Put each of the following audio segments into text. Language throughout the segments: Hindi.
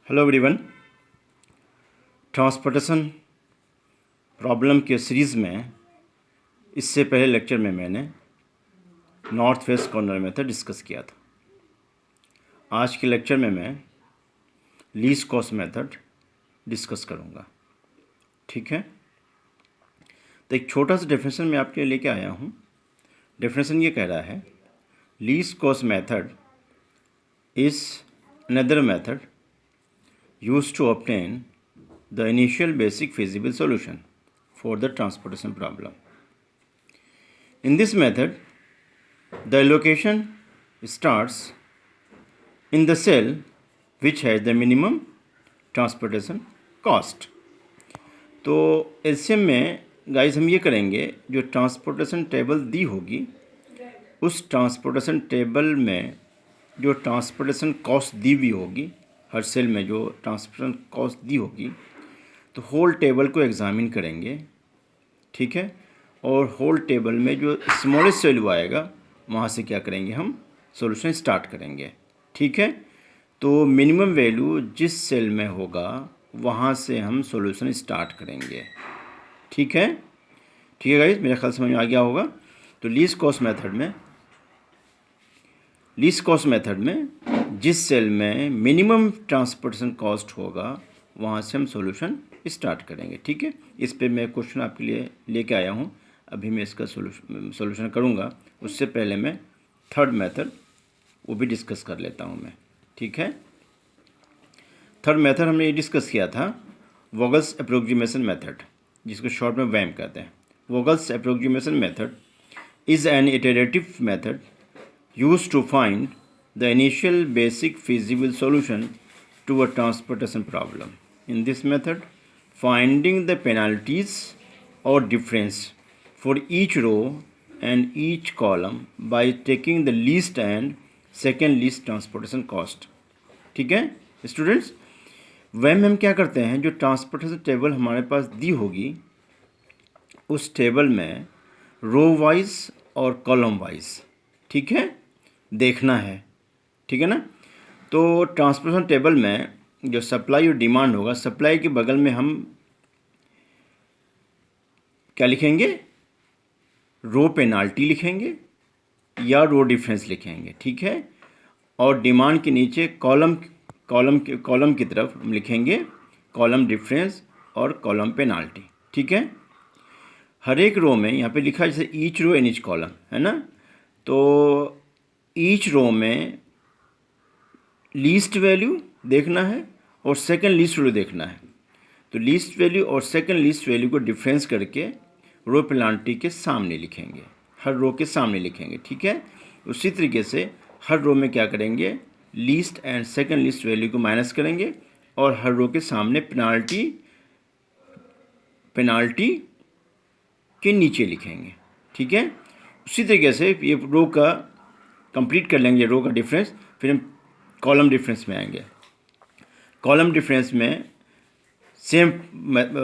Hello everyone. ट्रांसपोर्टेशन प्रॉब्लम के सीरीज़ में इससे पहले लेक्चर में मैंने north west corner method discuss किया था। आज के लेक्चर में मैं लीस्ट कॉस्ट मेथड डिस्कस करूँगा। ठीक है, तो एक छोटा सा डेफिनेशन मैं आपके लिए लेके आया हूँ। डेफिनेशन ये कह रहा है, least cost method is another method used to obtain the initial basic feasible solution for the transportation problem. In this method, the allocation starts in the cell which has the minimum transportation cost. तो एलसीएम में गाइस हम ये करेंगे, जो ट्रांसपोर्टेशन टेबल दी होगी उस ट्रांसपोर्टेशन टेबल में जो ट्रांसपोर्टेशन कॉस्ट दी हुई होगी, हर सेल में जो ट्रांसपोर्टेशन कॉस्ट दी होगी, तो होल टेबल को एग्जामिन करेंगे। ठीक है, और होल टेबल में जो स्मॉलेस्ट वैल्यू आएगा वहाँ से क्या करेंगे, हम सॉल्यूशन स्टार्ट करेंगे। ठीक है, तो मिनिमम वैल्यू जिस सेल में होगा वहाँ से हम सॉल्यूशन स्टार्ट करेंगे। ठीक है गाइस, मेरे ख्याल समझ में आ गया होगा। तो लीस्ट कॉस्ट मेथड में जिस सेल में मिनिमम ट्रांसपोर्टेशन कॉस्ट होगा वहाँ से हम सॉल्यूशन स्टार्ट करेंगे। ठीक है, इस पे मैं क्वेश्चन आपके लिए लेके आया हूँ। अभी मैं इसका सॉल्यूशन करूँगा, उससे पहले मैं थर्ड मेथड वो भी डिस्कस कर लेता हूँ मैं। ठीक है, थर्ड मेथड हमने ये डिस्कस किया था, वोगल्स अप्रोक्सीमेशन मेथड, जिसको शॉर्ट में वैम कहते हैं। Vogel's approximation method is an iterative method used to find the initial basic feasible solution to a transportation problem. In this method, finding the penalties or difference for each row and each column by taking the least and second least transportation cost. ठीक है स्टूडेंट्स, वह हम क्या करते हैं, जो ट्रांसपोर्टेशन टेबल हमारे पास दी होगी उस टेबल में रो वाइज और कॉलम वाइज, ठीक है, देखना है। ठीक है ना, तो ट्रांसपोर्टेशन टेबल में जो सप्लाई और डिमांड होगा, सप्लाई के बगल में हम क्या लिखेंगे, रो पेनाल्टी लिखेंगे या रो डिफरेंस लिखेंगे। ठीक है, और डिमांड के नीचे कॉलम की तरफ हम लिखेंगे कॉलम डिफरेंस और कॉलम पेनाल्टी। ठीक है, हर एक रो में यहाँ पे लिखा है जैसे each row and each column, है ना। तो ईच रो में लीस्ट वैल्यू देखना है और सेकंड लीस्ट वैल्यू देखना है। तो लीस्ट वैल्यू और सेकंड लीस्ट वैल्यू को डिफरेंस करके रो पेनाल्टी के सामने लिखेंगे, हर रो के सामने लिखेंगे। ठीक है, उसी तरीके से हर रो में क्या करेंगे, least and second least value को माइनस करेंगे और हर रो के सामने पेनाल्टी के नीचे लिखेंगे। ठीक है, उसी तरीके से ये रो का कंप्लीट कर लेंगे, रो का डिफरेंस, फिर हम कॉलम डिफरेंस में आएंगे। कॉलम डिफरेंस में सेम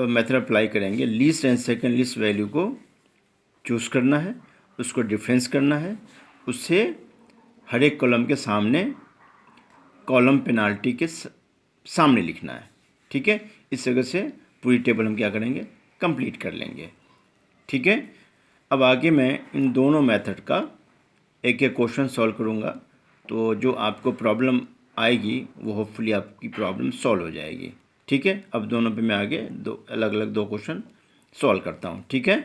मेथड अप्लाई करेंगे, least and second least value को चूज़ करना है, उसको डिफरेंस करना है, उससे हर एक कॉलम के सामने कॉलम पेनाल्टी के सामने लिखना है। ठीक है, इस तरह से पूरी टेबल हम क्या करेंगे, कंप्लीट कर लेंगे। ठीक है, अब आगे मैं इन दोनों मेथड का एक एक क्वेश्चन सॉल्व करूँगा, तो जो आपको प्रॉब्लम आएगी वो होपफुली आपकी प्रॉब्लम सॉल्व हो जाएगी। ठीक है, अब दोनों पे मैं आगे दो अलग अलग क्वेश्चन सॉल्व करता हूँ। ठीक है।